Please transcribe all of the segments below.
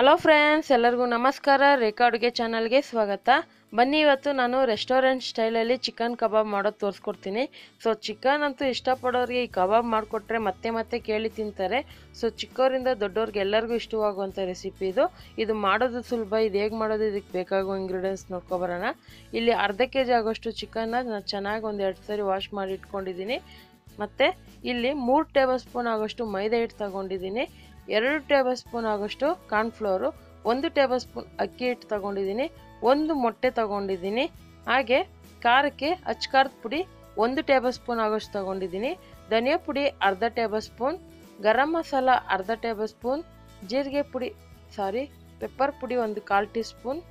Hello friends, ಎಲ್ಲರಿಗೂ ನಮಸ್ಕಾರ. ರೇಖಾ ಅಡುಗೆ ಚಾನಲ್ಗೆ ಸ್ವಾಗತ. ಬನ್ನಿ, ಇವತ್ತು ನಾನು ರೆಸ್ಟೋರೆಂಟ್ ಸ್ಟೈಲಲ್ಲಿ ಚಿಕನ್ ಕಬಾಬ್ ಮಾಡೋದು ತೋರಿಸ್ಕೊಡ್ತೀನಿ. ಸೊ ಚಿಕನ್ ಅಂತೂ ಇಷ್ಟಪಡೋರಿಗೆ ಈ ಕಬಾಬ್ ಮಾಡಿಕೊಟ್ರೆ ಮತ್ತೆ ಮತ್ತೆ ಕೇಳಿ ತಿಂತಾರೆ. ಸೊ ಚಿಕ್ಕವರಿಂದ ದೊಡ್ಡವ್ರಿಗೆ ಎಲ್ಲರಿಗೂ ಇಷ್ಟವಾಗುವಂಥ ರೆಸಿಪಿ ಇದು ಮಾಡೋದು ಸುಲಭ. ಇದು ಹೇಗೆ ಮಾಡೋದು, ಇದಕ್ಕೆ ಬೇಕಾಗುವ ಇಂಗ್ರೀಡಿಯೆಂಟ್ಸ್ ನೋಡ್ಕೊಬರೋಣ. ಇಲ್ಲಿ ಅರ್ಧ ಕೆಜಿ ಆಗೋಷ್ಟು ಚಿಕನ್ನ ನಾನು ಚೆನ್ನಾಗಿ ಒಂದು 2 ಸರಿ ವಾಶ್ ಮಾಡಿ ಇಟ್ಕೊಂಡಿದ್ದೀನಿ. ಮತ್ತು ಇಲ್ಲಿ 3 ಟೇಬಲ್ ಸ್ಪೂನ್ ಆಗೋಷ್ಟು ಮೈದಾ ಹಿಟ್ಟು ತಗೊಂಡಿದ್ದೀನಿ, 2 ಟೇಬಲ್ ಸ್ಪೂನ್ ಆಗೋಷ್ಟು ಕಾರ್ನ್ಫ್ಲೋರು, 1 ಟೇಬಲ್ ಸ್ಪೂನ್ ಅಕ್ಕಿ ಹಿಟ್ಟು ತಗೊಂಡಿದ್ದೀನಿ, 1 ಮೊಟ್ಟೆ ತಗೊಂಡಿದ್ದೀನಿ. ಹಾಗೆ ಖಾರಕ್ಕೆ ಅಚ್ಕಾರದ ಪುಡಿ 1 ಟೇಬಲ್ ಸ್ಪೂನ್ ಆಗೋಷ್ಟು ತಗೊಂಡಿದ್ದೀನಿ, ಧನಿಯಾ ಪುಡಿ ಅರ್ಧ ಟೇಬಲ್ ಸ್ಪೂನ್, ಗರಂ ಮಸಾಲ ಅರ್ಧ ಟೇಬಲ್ ಸ್ಪೂನ್, ಪೆಪ್ಪರ್ ಪುಡಿ 1/4 ಟೀ ಸ್ಪೂನ್,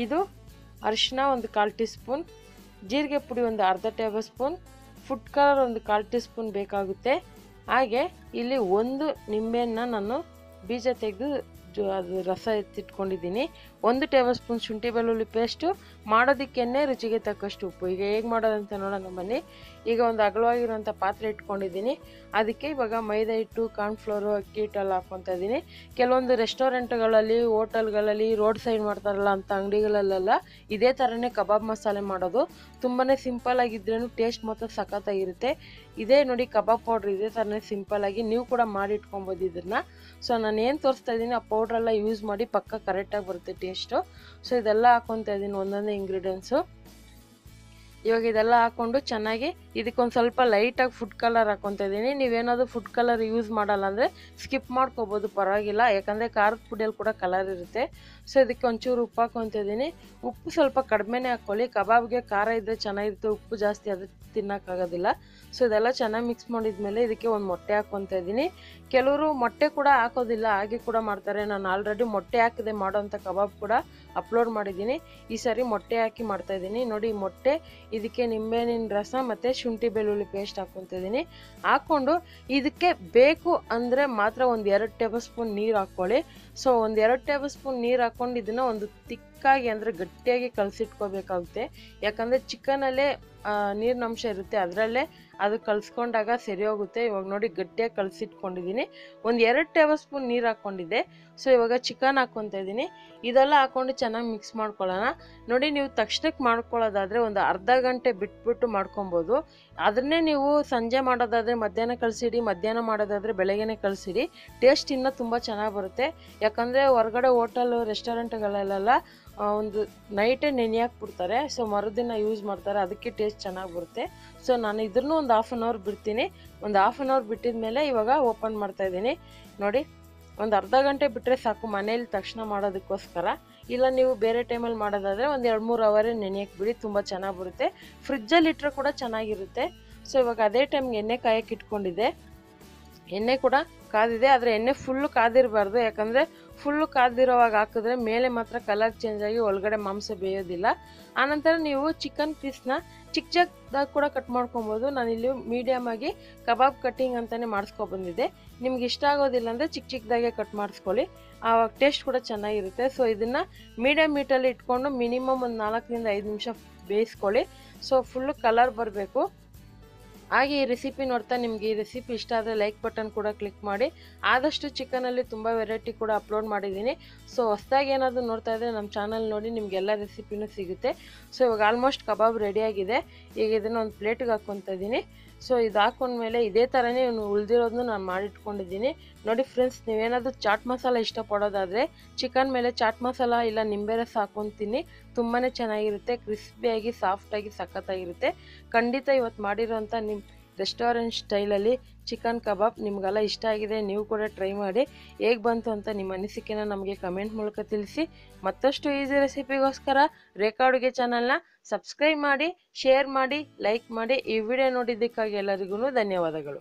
ಇದು ಅರಿಶಿನ 1/4 ಟೀ ಸ್ಪೂನ್, ಜೀರಿಗೆ ಪುಡಿ ಅರ್ಧ table spoon, food colour 1/4 tea spoon ಬೇಕಾಗುತ್ತೆ. ಹಾಗೆ ಇಲ್ಲಿ 1 ನಿಂಬೆಹಣ್ಣು ನಾನು ಬೀಜ ತೆಗೆದು ಅದು ರಸ ಎತ್ತಿಟ್ಕೊಂಡಿದ್ದೀನಿ, 1 ಟೇಬಲ್ ಸ್ಪೂನ್ ಶುಂಠಿ ಬೆಳ್ಳುಳ್ಳಿ ಪೇಸ್ಟು, ಮಾಡೋದಕ್ಕೆನೆ ರುಚಿಗೆ ತಕ್ಕಷ್ಟು ಉಪ್ಪು. ಈಗ ಹೇಗೆ ಮಾಡೋದಂತ ನೋಡೋಣ ಬನ್ನಿ. ಈಗ ಒಂದು ಅಗಲವಾಗಿರುವಂಥ ಪಾತ್ರೆ ಇಟ್ಕೊಂಡಿದ್ದೀನಿ. ಅದಕ್ಕೆ ಇವಾಗ ಮೈದಾ ಹಿಟ್ಟು, ಕಾರ್ನ್ಫ್ಲೋರು, ಅಕ್ಕಿ ಹಿಟ್ಟೆಲ್ಲ ಹಾಕ್ಕೊತಾ ಇದ್ದೀನಿ. ಕೆಲವೊಂದು ರೆಸ್ಟೋರೆಂಟ್ಗಳಲ್ಲಿ, ಹೋಟೆಲ್ಗಳಲ್ಲಿ, ರೋಡ್ ಸೈಡ್ ಮಾಡ್ತಾರಲ್ಲ ಅಂಥ ಅಂಗಡಿಗಳಲ್ಲೆಲ್ಲ ಇದೇ ಥರನೇ ಕಬಾಬ್ ಮಸಾಲೆ ಮಾಡೋದು. ತುಂಬಾ ಸಿಂಪಲ್ ಆಗಿದ್ರೂ ಟೇಸ್ಟ್ ಮಾತ್ರ ಸಖತ್ತಾಗಿರುತ್ತೆ. ಇದೇ ನೋಡಿ ಕಬಾಬ್ ಪೌಡ್ರ್, ಇದೇ ಥರನೇ ಸಿಂಪಲ್ಲಾಗಿ ನೀವು ಕೂಡ ಮಾಡಿ ಇಟ್ಕೊಬೋದು ಇದನ್ನು. ಸೊ ನಾನು ಏನು ತೋರಿಸ್ತಾ ಇದ್ದೀನಿ ಆ ಪೌಡ್ರೆಲ್ಲ ಯೂಸ್ ಮಾಡಿ ಪಕ್ಕ ಕರೆಕ್ಟಾಗಿ ಬರುತ್ತೆ ಟೇಸ್ಟು. ಸೊ ಇದೆಲ್ಲ ಹಾಕ್ಕೊತಾ ಇದ್ದೀನಿ ಒಂದೊಂದೇ ಇಂಗ್ರೀಡಿಯೆಂಟ್ಸು. ಇವಾಗ ಇದೆಲ್ಲ ಹಾಕ್ಕೊಂಡು ಚೆನ್ನಾಗಿ ಇದಕ್ಕೊಂದು ಸ್ವಲ್ಪ ಲೈಟಾಗಿ ಫುಡ್ ಕಲರ್ ಹಾಕ್ಕೊತಾ ಇದ್ದೀನಿ. ನೀವೇನಾದರೂ ಫುಡ್ ಕಲರ್ ಯೂಸ್ ಮಾಡಲ್ಲ ಅಂದರೆ ಸ್ಕಿಪ್ ಮಾಡ್ಕೋಬೋದು, ಪರವಾಗಿಲ್ಲ. ಯಾಕಂದರೆ ಖಾರದ ಪುಡಿಯಲ್ಲಿ ಕೂಡ ಕಲರ್ ಇರುತ್ತೆ. ಸೊ ಇದಕ್ಕೆ ಒಂಚೂರು ಉಪ್ಪು ಹಾಕ್ಕೊತಾ ಇದ್ದೀನಿ. ಉಪ್ಪು ಸ್ವಲ್ಪ ಕಡಿಮೆನೇ ಹಾಕ್ಕೊಳ್ಳಿ, ಕಬಾಬ್ಗೆ ಖಾರ ಇದ್ದರೆ ಚೆನ್ನಾಗಿರುತ್ತೆ, ಉಪ್ಪು ಜಾಸ್ತಿ ಅದು ತಿನ್ನೋಕ್ಕಾಗೋದಿಲ್ಲ. ಸೊ ಇದೆಲ್ಲ ಚೆನ್ನಾಗಿ ಮಿಕ್ಸ್ ಮಾಡಿದ್ಮೇಲೆ ಇದಕ್ಕೆ ಒಂದು ಮೊಟ್ಟೆ ಹಾಕ್ಕೊತಾ ಇದ್ದೀನಿ. ಕೆಲವರು ಮೊಟ್ಟೆ ಕೂಡ ಹಾಕೋದಿಲ್ಲ, ಹಾಗೆ ಕೂಡ ಮಾಡ್ತಾರೆ. ನಾನು ಆಲ್ರೆಡಿ ಮೊಟ್ಟೆ ಹಾಕಿದೆ ಮಾಡೋಂಥ ಕಬಾಬ್ ಕೂಡ ಅಪ್ಲೋಡ್ ಮಾಡಿದ್ದೀನಿ. ಈ ಸಾರಿ ಮೊಟ್ಟೆ ಹಾಕಿ ಮಾಡ್ತಾಯಿದ್ದೀನಿ. ನೋಡಿ ಮೊಟ್ಟೆ, ಇದಕ್ಕೆ ನಿಂಬೆಹಣ್ಣಿನ ರಸ ಮತ್ತು ಶುಂಠಿ ಬೆಳ್ಳುಳ್ಳಿ ಪೇಸ್ಟ್ ಹಾಕ್ಕೊತಾ ಇದ್ದೀನಿ. ಹಾಕ್ಕೊಂಡು ಇದಕ್ಕೆ ಬೇಕು ಅಂದರೆ ಮಾತ್ರ 1-2 ಟೇಬಲ್ ಸ್ಪೂನ್ ನೀರು ಹಾಕ್ಕೊಳ್ಳಿ. ಸೊ 1-2 ಟೇಬಲ್ ಸ್ಪೂನ್ ನೀರು ಹಾಕ್ಕೊಂಡು ಇದನ್ನು ಒಂದು ತಿಕ್ಕಾಗಿ ಅಂದರೆ ಗಟ್ಟಿಯಾಗಿ ಕಲಸಿಟ್ಕೋಬೇಕಾಗುತ್ತೆ. ಯಾಕಂದರೆ ಚಿಕನಲ್ಲೇ ನೀರಿನ ಅಂಶ ಇರುತ್ತೆ, ಅದರಲ್ಲೇ ಅದು ಕಲಿಸ್ಕೊಂಡಾಗ ಸರಿ ಹೋಗುತ್ತೆ. ಇವಾಗ ನೋಡಿ ಗಟ್ಟಿಯಾಗಿ ಕಲಸಿಟ್ಕೊಂಡಿದ್ದೀನಿ. 1-2 ಟೇಬಲ್ ಸ್ಪೂನ್ ನೀರು ಹಾಕ್ಕೊಂಡಿದ್ದೆ. ಸೊ ಇವಾಗ ಚಿಕನ್ ಹಾಕ್ಕೊತಾ ಇದ್ದೀನಿ. ಇದೆಲ್ಲ ಹಾಕ್ಕೊಂಡು ಚೆನ್ನಾಗಿ ಮಿಕ್ಸ್ ಮಾಡ್ಕೊಳ್ಳೋಣ. ನೋಡಿ, ನೀವು ತಕ್ಷಣಕ್ಕೆ ಮಾಡ್ಕೊಳ್ಳೋದಾದರೆ ಒಂದು ಅರ್ಧ ಗಂಟೆ ಬಿಟ್ಬಿಟ್ಟು ಮಾಡ್ಕೊಬೋದು. ಅದನ್ನೇ ನೀವು ಸಂಜೆ ಮಾಡೋದಾದರೆ ಮಧ್ಯಾಹ್ನ ಕಲಸಿಡಿ, ಮಧ್ಯಾಹ್ನ ಮಾಡೋದಾದರೆ ಬೆಳಗ್ಗೆನೇ ಕಲಸಿಡಿ. ಟೇಸ್ಟ್ ಇನ್ನೂ ತುಂಬ ಚೆನ್ನಾಗಿ ಬರುತ್ತೆ. ಯಾಕಂದರೆ ಹೊರಗಡೆ ಹೋಟೆಲ್ ರೆಸ್ಟೋರೆಂಟ್ಗಳಲ್ಲೆಲ್ಲ ಒಂದು ನೈಟೇ ನೆನೆ ಹಾಕ್ಬಿಡ್ತಾರೆ. ಸೊ ಮರುದಿನ ಯೂಸ್ ಮಾಡ್ತಾರೆ, ಅದಕ್ಕೆ ಟೇಸ್ಟ್ ಚೆನ್ನಾಗಿ ಬರುತ್ತೆ. ಸೊ ನಾನು ಇದನ್ನು ಒಂದು 1/2 ಅವರ್ ಬಿಡ್ತೀನಿ. ಒಂದು 1/2 ಅವರ್ ಬಿಟ್ಟಿದ ಮೇಲೆ ಇವಾಗ ಓಪನ್ ಮಾಡ್ತಾಯಿದ್ದೀನಿ. ನೋಡಿ, ಒಂದು ಅರ್ಧ ಗಂಟೆ ಬಿಟ್ಟರೆ ಸಾಕು ಮನೇಲಿ ತಕ್ಷಣ ಮಾಡೋದಕ್ಕೋಸ್ಕರ. ಇಲ್ಲ ನೀವು ಬೇರೆ ಟೈಮಲ್ಲಿ ಮಾಡೋದಾದರೆ ಒಂದು 2-3 ಅವರೇ ನೆನೆಯಕ್ಕೆ ಬಿಡಿ, ತುಂಬ ಚೆನ್ನಾಗಿ ಬರುತ್ತೆ. ಫ್ರಿಜ್ಜಲ್ಲಿ ಇಟ್ಟರೆ ಕೂಡ ಚೆನ್ನಾಗಿರುತ್ತೆ. ಸೊ ಇವಾಗ ಅದೇ ಟೈಮ್ಗೆ ಎಣ್ಣೆ ಕಾಯಕ್ಕೆ ಇಟ್ಕೊಂಡಿದ್ದೆ. ಎಣ್ಣೆ ಕೂಡ ಕಾದಿದೆ, ಆದರೆ ಎಣ್ಣೆ ಫುಲ್ಲು ಕಾದಿರಬಾರ್ದು. ಯಾಕಂದರೆ ಫುಲ್ಲು ಕಾದಿರೋವಾಗ ಹಾಕಿದ್ರೆ ಮೇಲೆ ಮಾತ್ರ ಕಲರ್ ಚೇಂಜ್ ಆಗಿ ಒಳಗಡೆ ಮಾಂಸ ಬೇಯೋದಿಲ್ಲ. ಆನಂತರ ನೀವು ಚಿಕನ್ ಪೀಸ್ನ ಚಿಕ್ಕ ಚಿಕ್ಕದಾಗಿ ಕೂಡ ಕಟ್ ಮಾಡ್ಕೊಬೋದು. ನಾನಿಲ್ಲಿ ಮೀಡಿಯಮ್ ಆಗಿ ಕಬಾಬ್ ಕಟ್ಟಿಂಗ್ ಅಂತಲೇ ಮಾಡಿಸ್ಕೊಬಂದಿದ್ದೆ. ನಿಮ್ಗೆ ಇಷ್ಟ ಆಗೋದಿಲ್ಲ ಅಂದರೆ ಚಿಕ್ಕ ಚಿಕ್ಕದಾಗೆ ಕಟ್ ಮಾಡಿಸ್ಕೊಳ್ಳಿ, ಆವಾಗ ಟೇಸ್ಟ್ ಕೂಡ ಚೆನ್ನಾಗಿರುತ್ತೆ. ಸೊ ಇದನ್ನು ಮೀಡಿಯಮ್ ಹೀಟಲ್ಲಿ ಇಟ್ಕೊಂಡು ಮಿನಿಮಮ್ ಒಂದು 4-5 ನಿಮಿಷ ಬೇಯಿಸ್ಕೊಳ್ಳಿ. ಸೊ ಫುಲ್ಲು ಕಲರ್ ಬರಬೇಕು. ಹಾಗೆ ಈ ರೆಸಿಪಿ ನೋಡ್ತಾ ನಿಮಗೆ ಈ ರೆಸಿಪಿ ಇಷ್ಟ ಆದರೆ ಲೈಕ್ ಬಟನ್ ಕೂಡ ಕ್ಲಿಕ್ ಮಾಡಿ. ಆದಷ್ಟು ಚಿಕನಲ್ಲಿ ತುಂಬ ವೆರೈಟಿ ಕೂಡ ಅಪ್ಲೋಡ್ ಮಾಡಿದ್ದೀನಿ. ಸೊ ಹೊಸದಾಗಿ ಏನಾದರೂ ನೋಡ್ತಾ ಇದ್ದರೆ ನಮ್ಮ ಚಾನಲ್ ನೋಡಿ, ನಿಮಗೆಲ್ಲ ರೆಸಿಪಿನೂ ಸಿಗುತ್ತೆ. ಸೊ ಇವಾಗ ಆಲ್ಮೋಸ್ಟ್ ಕಬಾಬ್ ರೆಡಿಯಾಗಿದೆ. ಈಗ ಇದನ್ನು ಒಂದು ಪ್ಲೇಟಿಗೆ ಹಾಕ್ಕೊತಾ ಇದ್ದೀನಿ. ಸೊ ಇದು ಹಾಕೊಂಡ್ಮೇಲೆ ಇದೇ ಥರನೇ ಉಳಿದಿರೋದನ್ನು ನಾನು ಮಾಡಿಟ್ಕೊಂಡಿದ್ದೀನಿ. ನೋಡಿ ಫ್ರೆಂಡ್ಸ್, ನೀವೇನಾದರೂ ಚಾಟ್ ಮಸಾಲ ಇಷ್ಟಪಡೋದಾದರೆ ಚಿಕನ್ ಮೇಲೆ ಚಾಟ್ ಮಸಾಲ ಇಲ್ಲ ನಿಂಬೆ ರಸ ಹಾಕ್ಕೊತೀನಿ, ತುಂಬಾ ಚೆನ್ನಾಗಿರುತ್ತೆ. ಕ್ರಿಸ್ಪಿಯಾಗಿ ಸಾಫ್ಟಾಗಿ ಸಖತ್ತಾಗಿರುತ್ತೆ. ಖಂಡಿತ ಇವತ್ತು ಮಾಡಿರೋಂಥ ನಿಮ್ಮ ರೆಸ್ಟೋರೆಂಟ್ ಸ್ಟೈಲಲ್ಲಿ ಚಿಕನ್ ಕಬಾಬ್ ನಿಮಗೆಲ್ಲ ಇಷ್ಟ ಆಗಿದೆ, ನೀವು ಕೂಡ ಟ್ರೈ ಮಾಡಿ. ಹೇಗೆ ಬಂತು ಅಂತ ನಿಮ್ಮ ಅನಿಸಿಕೆನ ನಮಗೆ ಕಮೆಂಟ್ ಮೂಲಕ ತಿಳಿಸಿ. ಮತ್ತಷ್ಟು ಈಸಿ ರೆಸಿಪಿಗೋಸ್ಕರ ರೇಖಾ ಅಡುಗೆ ಚಾನಲ್ನ ಸಬ್ಸ್ಕ್ರೈಬ್ ಮಾಡಿ, ಶೇರ್ ಮಾಡಿ, ಲೈಕ್ ಮಾಡಿ. ಈ ವಿಡಿಯೋ ನೋಡಿದ್ದಕ್ಕಾಗಿ ಎಲ್ಲರಿಗೂ ಧನ್ಯವಾದಗಳು.